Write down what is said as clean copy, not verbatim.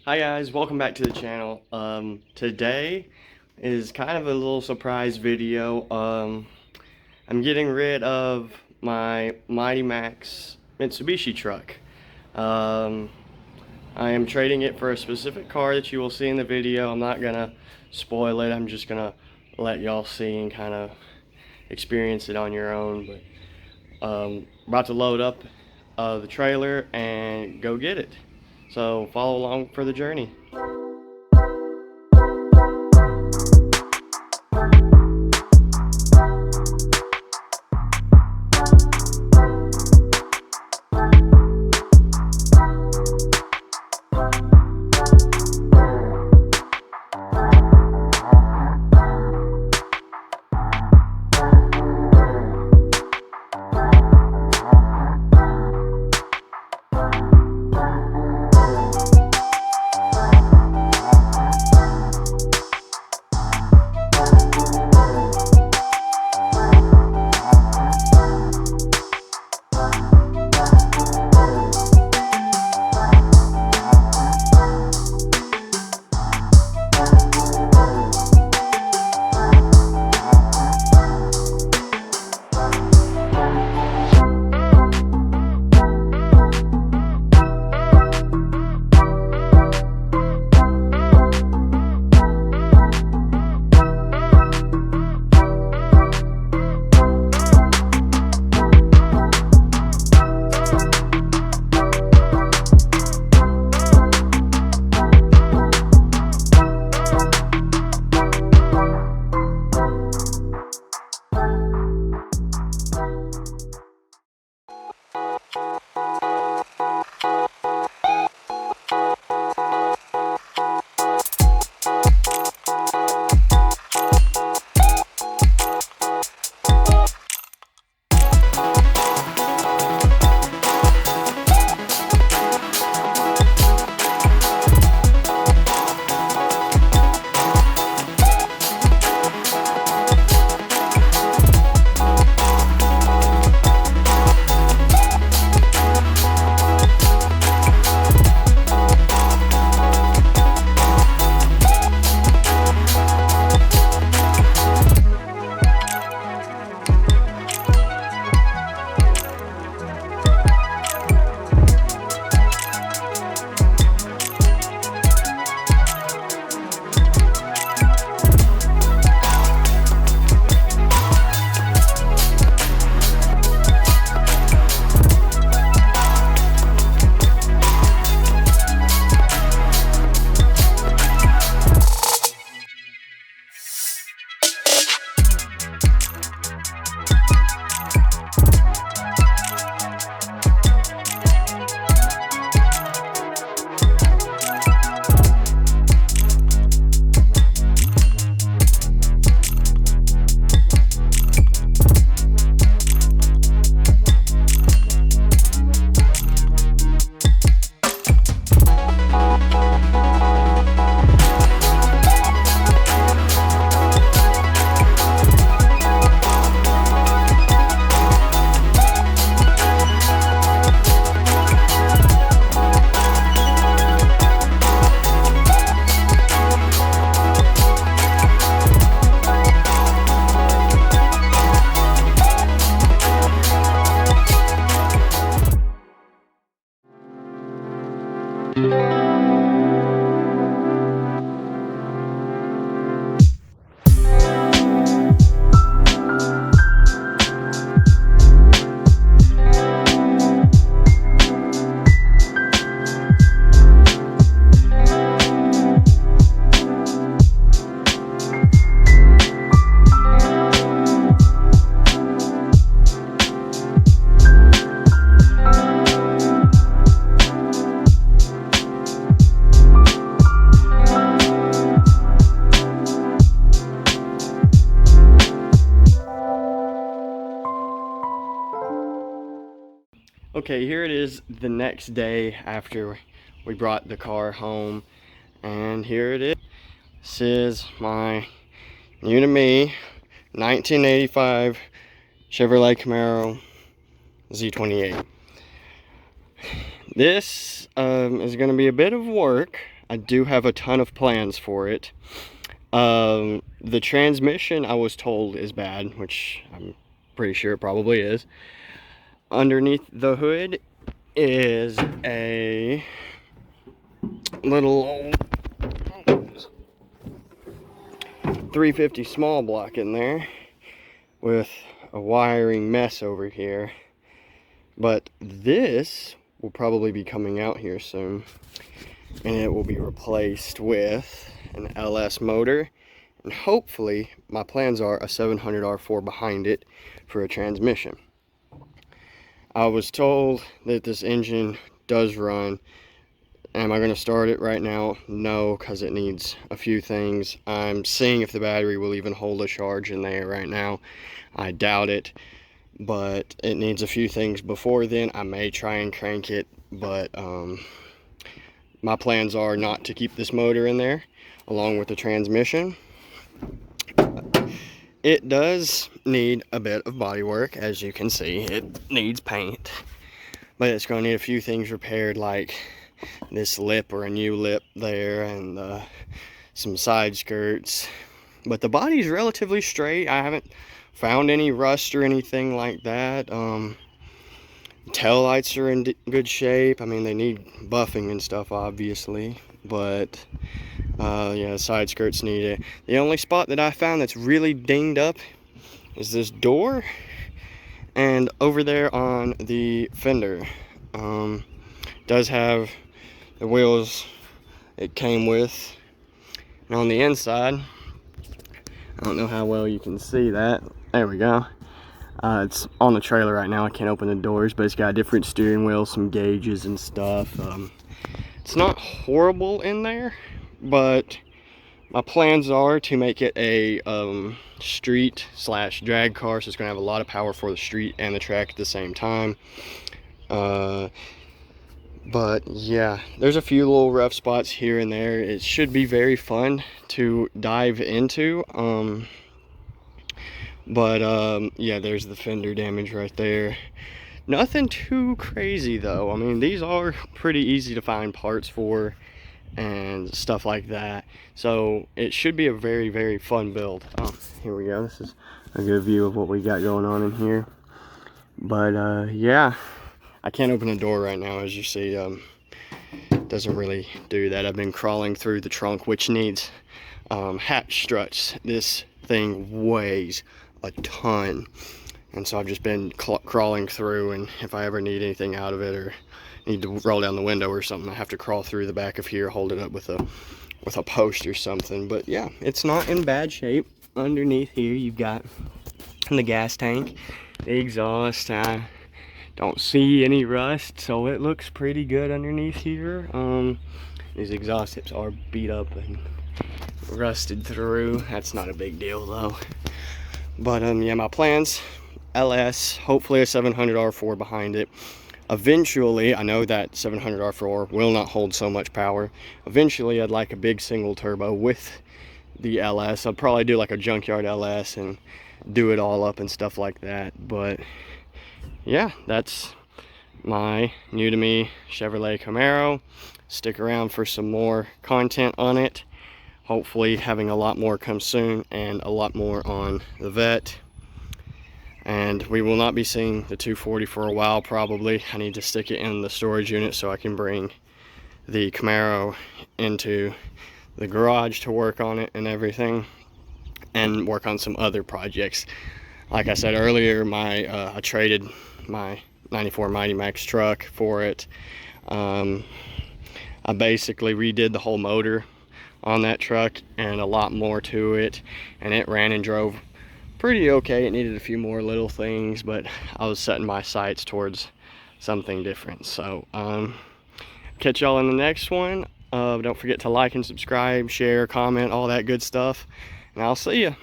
Hi guys, welcome back to the channel. Today is kind of a little surprise video. I'm getting rid of my Mighty Max Mitsubishi truck. I am trading it for a specific car that you will see in the video. I'm not gonna spoil it. I'm just gonna let y'all see and kind of experience it on your own. But about to load up the trailer and go get it. So follow along for the journey. Okay, here it is the next day after we brought the car home, and here it is. This is my new to me 1985 Chevrolet Camaro Z28. This is going to be a bit of work. I do have a ton of plans for it. The transmission, I was told, is bad, which I'm pretty sure it probably is. Underneath the hood is a little 350 small block in there with a wiring mess over here. But this will probably be coming out here soon, and it will be replaced with an LS motor, and hopefully my plans are a 700 R4 behind it for a transmission. I was told that this engine does run. Am I going to start it right now? No, because it needs a few things. I'm seeing if the battery will even hold a charge in there right now. I doubt it, but it needs a few things before then. I may try and crank it, but my plans are not to keep this motor in there along with the transmission. It does need a bit of body work, as you can see. It needs paint, but it's going to need a few things repaired, like this lip or a new lip there, and some side skirts. But the body's relatively straight. I haven't found any rust or anything like that. Tail lights are in good shape. I mean, they need buffing and stuff, obviously, but yeah, side skirts need it. The only spot that I found that's really dinged up is this door and over there on the fender. Does have the wheels it came with, and on the inside, I don't know how well you can see that. There we go. It's on the trailer right now. I can't open the doors, but it's got a different steering wheel, some gauges and stuff. It's not horrible in there, but my plans are to make it a street / drag car, so it's going to have a lot of power for the street and the track at the same time. But yeah, there's a few little rough spots here and there. It should be very fun to dive into. Yeah, there's the fender damage right there. Nothing too crazy though. I mean, these are pretty easy to find parts for and stuff like that. So it should be a very, very fun build. Oh, here we go. This is a good view of what we got going on in here. But yeah, I can't open the door right now, as you see. Doesn't really do that. I've been crawling through the trunk, which needs hatch struts. This thing weighs a ton, and so I've just been crawling through, and if I ever need anything out of it or need to roll down the window or something, I have to crawl through the back of here, hold it up with a post or something. But yeah, it's not in bad shape. Underneath here you've got the gas tank, the exhaust. I don't see any rust, so it looks pretty good underneath here. These exhaust tips are beat up and rusted through. That's not a big deal though. But yeah, my plans, LS, hopefully a 700 R4 behind it. Eventually, I know that 700 R4 will not hold so much power. Eventually, I'd like a big single turbo with the LS. I'd probably do like a junkyard LS and do it all up and stuff like that. But yeah, that's my new to me Chevrolet Camaro. Stick around for some more content on it. Hopefully having a lot more come soon, and a lot more on the Vet. And we will not be seeing the 240 for a while probably. I need to stick it in the storage unit so I can bring the Camaro into the garage to work on it and everything, and work on some other projects. Like I said earlier, I traded my 94 Mighty Max truck for it. I basically redid the whole motor on that truck and a lot more to it, and it ran and drove pretty okay. It needed a few more little things, but I was setting my sights towards something different. So catch y'all in the next one. Don't forget to like and subscribe, share, comment, all that good stuff, and I'll see ya.